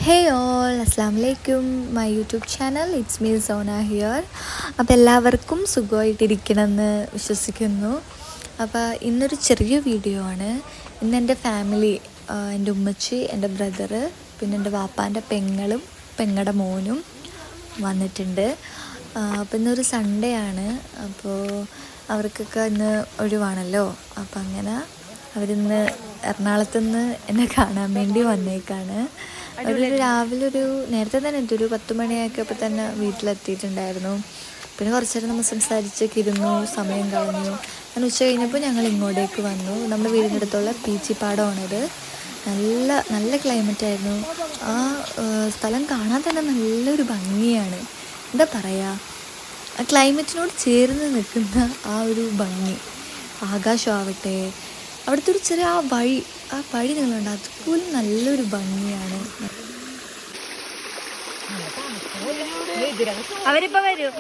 Hey all, Assalamualaikum, my YouTube channel, it's me Zona here. അപ്പോൾ എല്ലാവർക്കും സുഖമായിട്ടിരിക്കണമെന്ന് വിശ്വസിക്കുന്നു. അപ്പോൾ ഇന്നൊരു ചെറിയ വീഡിയോ ആണ്. ഇന്ന് എൻ്റെ ഫാമിലി, എൻ്റെ ഉമ്മച്ചി, എൻ്റെ ബ്രദറ്, പിന്നെ എൻ്റെ വാപ്പാൻ്റെ പെങ്ങളും പെങ്ങളുടെ മോനും വന്നിട്ടുണ്ട്. അപ്പോൾ ഇന്നൊരു സൺഡേ ആണ്. അപ്പോൾ അവർക്കൊക്കെ ഇന്ന് ഒഴിവാണല്ലോ. അപ്പോൾ അങ്ങനെ അവരിന്ന് എറണാകുളത്തുനിന്ന് എന്നെ കാണാൻ വേണ്ടി വന്നേക്കാണ്. രാവിലെ നേരത്തെ തന്നെ ഒരു 10 മണിയായപ്പോൾ തന്നെ വീട്ടിലെത്തിയിട്ടുണ്ടായിരുന്നു. പിന്നെ കുറച്ച് നേരം നമ്മൾ സംസാരിച്ചൊക്കെ ഇരുന്നു, സമയം കളഞ്ഞു. ഞാൻ ഉച്ച കഴിഞ്ഞപ്പോൾ ഞങ്ങൾ ഇങ്ങോട്ടേക്ക് വന്നു. നമ്മുടെ വീടിൻ്റെ അടുത്തുള്ള പീച്ചിപ്പാടമാണിത്. നല്ല നല്ല ക്ലൈമറ്റായിരുന്നു. ആ സ്ഥലം കാണാൻ തന്നെ നല്ലൊരു ഭംഗിയാണ്. എന്താ പറയുക, ആ ക്ലൈമറ്റിനോട് ചേർന്ന് നിൽക്കുന്ന ആ ഒരു ഭംഗി, ആകാശമാവട്ടെ, അവിടുത്തെ ഒരു ചെറിയ ആ വഴി നിങ്ങളുണ്ട്, അതുപോലും നല്ലൊരു ഭംഗിയാണ്. അവരിപ്പോ വരും.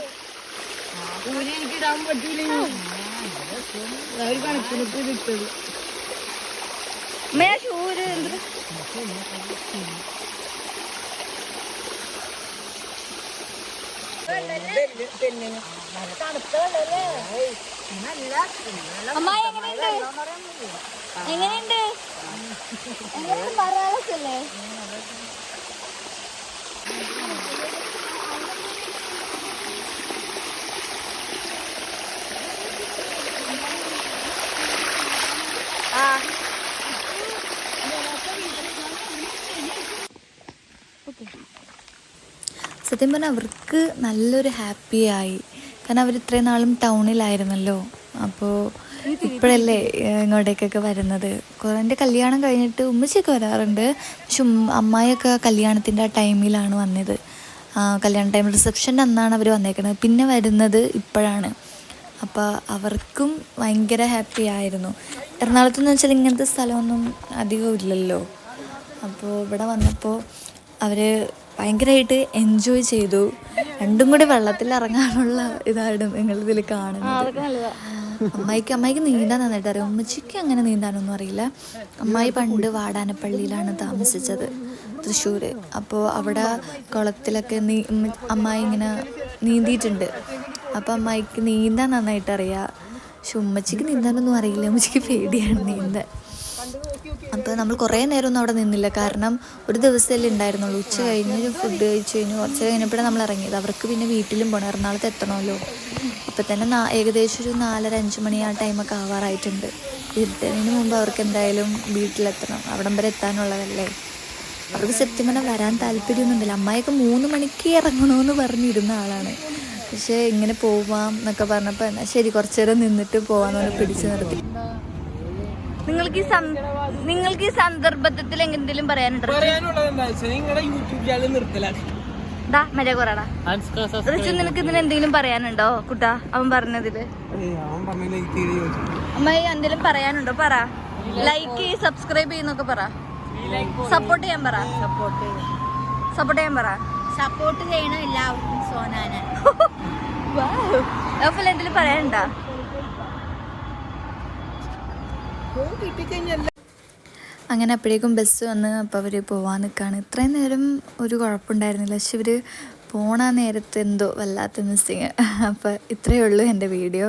അമ്മായി എങ്ങനെയുണ്ട് പറയാനല്ലേ? സത്യം പറഞ്ഞാൽ അവർക്ക് നല്ലൊരു ഹാപ്പിയായി. കാരണം അവർ ഇത്രയും നാളും ടൗണിലായിരുന്നല്ലോ. അപ്പോൾ ഇപ്പോഴല്ലേ ഇങ്ങോട്ടേക്കൊക്കെ വരുന്നത്. എൻ്റെ കല്യാണം കഴിഞ്ഞിട്ട് ഉമ്മച്ചിയൊക്കെ വരാറുണ്ട്. പക്ഷെ അമ്മായിയൊക്കെ കല്യാണത്തിൻ്റെ ആ ടൈമിലാണ് വന്നത്. കല്യാണ ടൈം റിസപ്ഷൻ്റെ അന്നാണ് അവർ വന്നേക്കുന്നത്. പിന്നെ വരുന്നത് ഇപ്പോഴാണ്. അപ്പോൾ അവർക്കും ഭയങ്കര ഹാപ്പി ആയിരുന്നു. എറണാകുളത്തെന്ന് വെച്ചാൽ ഇങ്ങനത്തെ സ്ഥലമൊന്നും അധികം ഇല്ലല്ലോ. അപ്പോൾ ഇവിടെ വന്നപ്പോൾ അവർ ഭയങ്കരമായിട്ട് എൻജോയ് ചെയ്തു. രണ്ടും കൂടി വെള്ളത്തിൽ ഇറങ്ങാനുള്ള ഇതാണ് നിങ്ങളിതിൽ കാണുന്നത്. അമ്മായിക്ക് നീന്താൻ നന്നായിട്ട് അറിയാം. ഉമ്മച്ചിക്ക് അങ്ങനെ നീന്താനൊന്നും അറിയില്ല. അമ്മായി പണ്ട് വാടാനപ്പള്ളിയിലാണ് താമസിച്ചത്, തൃശ്ശൂർ. അപ്പോൾ അവിടെ കുളത്തിലൊക്കെ അമ്മായി ഇങ്ങനെ നീന്തിയിട്ടുണ്ട്. അപ്പോൾ അമ്മായിക്ക് നീന്താൻ നന്നായിട്ട് അറിയാം. പക്ഷെ ഉമ്മച്ചിക്ക് നീന്താനൊന്നും അറിയില്ല. ഉമ്മച്ചിക്ക് പേടിയാണ് നീന്താൻ. അപ്പോൾ നമ്മൾ കുറേ നേരമൊന്നും അവിടെ നിന്നില്ല. കാരണം ഒരു ദിവസമല്ലേ ഉണ്ടായിരുന്നുള്ളൂ. ഉച്ച കഴിഞ്ഞ് ഫുഡ് കഴിച്ച് കഴിഞ്ഞ് കുറച്ച് കഴിഞ്ഞപ്പോഴാണ് നമ്മൾ ഇറങ്ങിയത്. അവർക്ക് പിന്നെ വീട്ടിലും പോകണം, എറണാകുളത്ത് എത്തണമല്ലോ. അപ്പോൾ തന്നെ ഏകദേശം ഒരു 4-5 മണി ആ ടൈമൊക്കെ ആവാറായിട്ടുണ്ട്. ഇരുട്ടതിന് മുമ്പ് അവർക്ക് എന്തായാലും വീട്ടിലെത്തണം. അവിടം വരെ എത്താനുള്ളതല്ലേ. അവർക്ക് സത്യം പറഞ്ഞാൽ വരാൻ താല്പര്യമൊന്നുമില്ല. അമ്മായിയൊക്കെ 3 മണിക്ക് ഇറങ്ങണമെന്ന് പറഞ്ഞിരുന്ന ആളാണ്. പക്ഷേ ഇങ്ങനെ പോവാം എന്നൊക്കെ പറഞ്ഞപ്പോൾ എന്നാൽ ശരി കുറച്ച് നേരം നിന്നിട്ട് പോകാമെന്ന് പറഞ്ഞ് പിടിച്ചു നിർത്തി. നിങ്ങൾക്ക് ഈ സന്ദർഭത്തിൽ എന്തെങ്കിലും പറയാനുണ്ടോ? നിനക്ക് ഇതിന് എന്തെങ്കിലും പറയാനുണ്ടോ കുട്ടാ? അവൻ പറഞ്ഞതില് അമ്മായി എന്തെങ്കിലും പറയാനുണ്ടോ? പറ. ലൈക്ക് സബ്സ്ക്രൈബ് ചെയ്യുന്നൊക്കെ പറ. സപ്പോർട്ട് ചെയ്യാൻ പറ. സപ്പോർട്ട് ചെയ്യണം എല്ലാവർക്കും സോനാനെ. എന്തെങ്കിലും പറയാനുണ്ടോ? അങ്ങനെ അപ്പോഴേക്കും ബസ് വന്ന് അപ്പോൾ അവർ പോവാൻ നിൽക്കുകയാണ്. ഇത്രയും നേരം ഒരു കുഴപ്പമുണ്ടായിരുന്നില്ല. പക്ഷെ ഇവർ പോണ നേരത്ത് എന്തോ വല്ലാത്ത മിസ്സിങ്. അപ്പോൾ ഇത്രയേ ഉള്ളൂ എൻ്റെ വീഡിയോ.